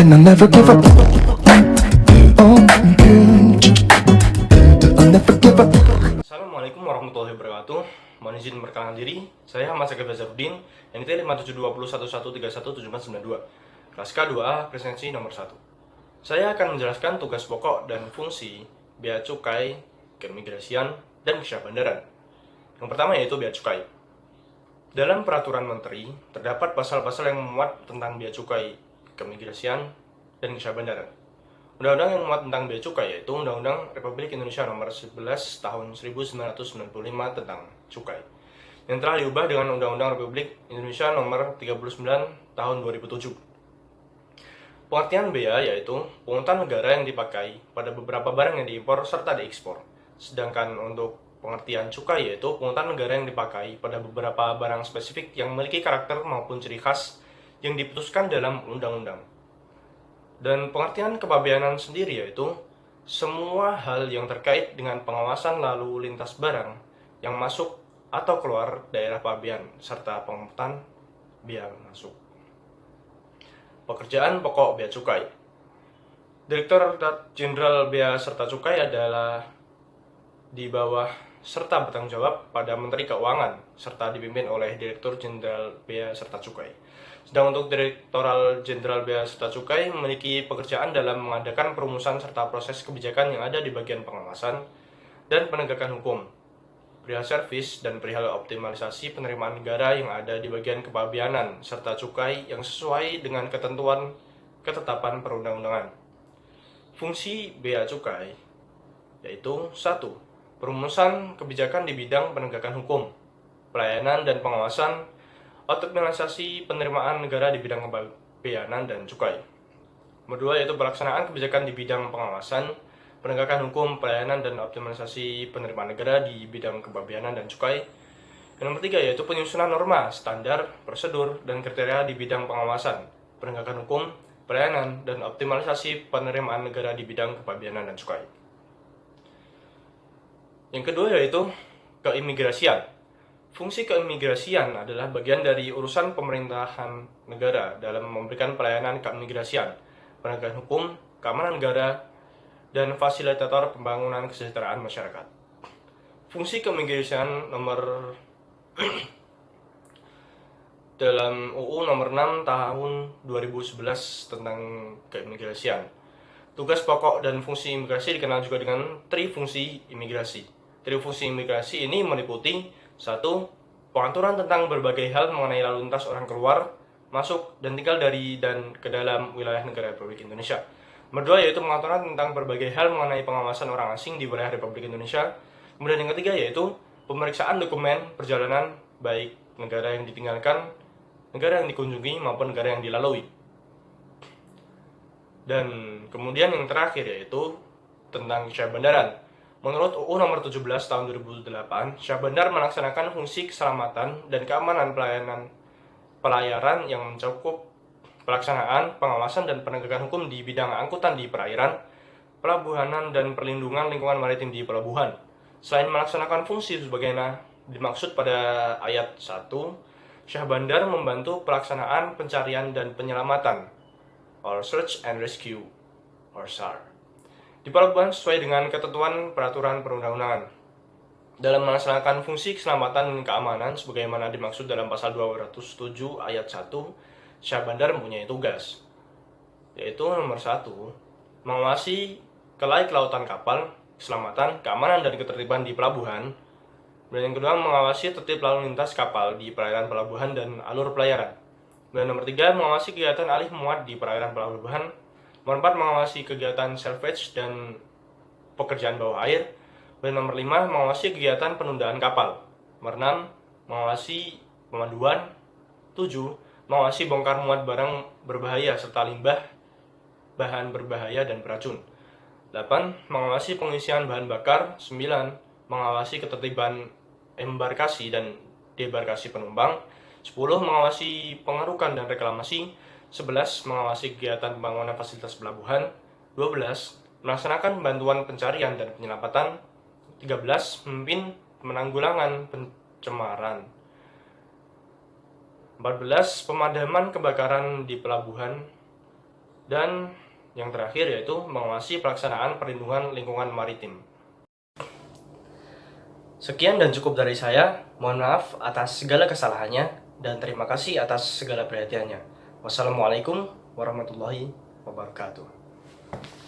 and I'll never give up. Oh, I'll never give up. Assalamualaikum warahmatullahi wabarakatuh. Mohon izin memperkenalkan diri. Saya Ahmad Syakir Bazarudin, NIT 572011317992. Kelas K2A, presensi nomor 1. Saya akan menjelaskan tugas pokok dan fungsi bea cukai, keimigrasian, dan kesyah bandaran. Yang pertama yaitu bea cukai. Dalam peraturan menteri, terdapat pasal-pasal yang memuat tentang bea cukai, keimigrasian, dan kesyah bandaran. Undang-undang yang memuat tentang bea cukai yaitu Undang-Undang Republik Indonesia Nomor 11 Tahun 1995 tentang cukai, yang telah diubah dengan Undang-Undang Republik Indonesia Nomor 39 Tahun 2007. Pengertian bea yaitu pungutan negara yang dipakai pada beberapa barang yang diimpor serta diekspor. Sedangkan untuk pengertian cukai yaitu pungutan negara yang dipakai pada beberapa barang spesifik yang memiliki karakter maupun ciri khas yang diputuskan dalam undang-undang. Dan pengertian kepabeanan sendiri yaitu semua hal yang terkait dengan pengawasan lalu lintas barang yang masuk atau keluar daerah pabean serta pengukutan bea masuk. Pekerjaan pokok bea cukai. Direktorat Jenderal Bea serta Cukai adalah di bawah serta bertanggung jawab pada Menteri Keuangan serta dipimpin oleh Direktur Jenderal Bea serta Cukai. Sedang untuk Direktorat Jenderal Bea serta Cukai memiliki pekerjaan dalam mengadakan perumusan serta proses kebijakan yang ada di bagian pengawasan dan penegakan hukum, perihal servis dan perihal optimalisasi penerimaan negara yang ada di bagian kepabeanan serta cukai yang sesuai dengan ketentuan ketetapan perundang-undangan. Fungsi bea cukai yaitu 1. Perumusan kebijakan di bidang penegakan hukum, pelayanan dan pengawasan, optimalisasi penerimaan negara di bidang kepabeanan dan cukai. Nomor 2 yaitu pelaksanaan kebijakan di bidang pengawasan, penegakan hukum, pelayanan dan optimalisasi penerimaan negara di bidang kepabeanan dan cukai. Yang nomor 3 yaitu penyusunan norma, standar, prosedur, dan kriteria di bidang pengawasan, penegakan hukum, pelayanan, dan optimalisasi penerimaan negara di bidang kepabeanan dan cukai. Yang kedua yaitu keimigrasian. Fungsi keimigrasian adalah bagian dari urusan pemerintahan negara dalam memberikan pelayanan keimigrasian, penegakan hukum, keamanan negara, dan fasilitator pembangunan kesejahteraan masyarakat. Fungsi keimigrasian nomor dalam UU nomor 6 tahun 2011 tentang keimigrasian. Tugas pokok dan fungsi imigrasi dikenal juga dengan trifungsi imigrasi. Trifungsi imigrasi ini meliputi 1. Pengaturan tentang berbagai hal mengenai lalu lintas orang keluar, masuk, dan tinggal dari dan ke dalam wilayah negara Republik Indonesia. Nomor 2 yaitu pengaturan tentang berbagai hal mengenai pengawasan orang asing di wilayah Republik Indonesia. Kemudian yang ketiga yaitu pemeriksaan dokumen perjalanan baik negara yang ditinggalkan, negara yang dikunjungi maupun negara yang dilalui. Dan kemudian yang terakhir yaitu tentang kesyah bandaran. Menurut UU nomor 17 tahun 2008, syah bandar melaksanakan fungsi keselamatan dan keamanan pelayaran yang mencakup pelaksanaan, pengawasan, dan penegakan hukum di bidang angkutan di perairan, pelabuhanan, dan perlindungan lingkungan maritim di pelabuhan. Selain melaksanakan fungsi sebagaimana dimaksud pada ayat 1, syah bandar membantu pelaksanaan pencarian dan penyelamatan, or Search and Rescue, or SAR, di pelabuhan sesuai dengan ketentuan peraturan perundang-undangan. Dalam melaksanakan fungsi keselamatan dan keamanan sebagaimana dimaksud dalam pasal 207 ayat 1, syah bandar mempunyai tugas, yaitu nomor 1, mengawasi kelai kelautan kapal, keselamatan, keamanan, dan ketertiban di pelabuhan. Dan yang kedua, mengawasi tertib lalu lintas kapal di perairan pelabuhan dan alur pelayaran. Dan nomor 3, mengawasi kegiatan alih muat di perairan pelabuhan. Nomor 4, mengawasi kegiatan salvage dan pekerjaan bawah air. Dan nomor 5, mengawasi kegiatan penundaan kapal. Nomor 6, mengawasi pemanduan. 7, mengawasi bongkar muat barang berbahaya serta limbah, bahan berbahaya dan beracun. 8, mengawasi pengisian bahan bakar. 9, mengawasi ketertiban embarkasi dan debarkasi penumpang. 10, mengawasi pengerukan dan reklamasi. 11, mengawasi kegiatan pembangunan fasilitas pelabuhan. 12, melaksanakan bantuan pencarian dan penyelamatan. 13, memimpin penanggulangan pencemaran. 14, pemadaman kebakaran di pelabuhan. Dan yang terakhir yaitu mengawasi pelaksanaan perlindungan lingkungan maritim. Sekian dan cukup dari saya. Mohon maaf atas segala kesalahannya dan terima kasih atas segala perhatiannya. Wassalamualaikum warahmatullahi wabarakatuh.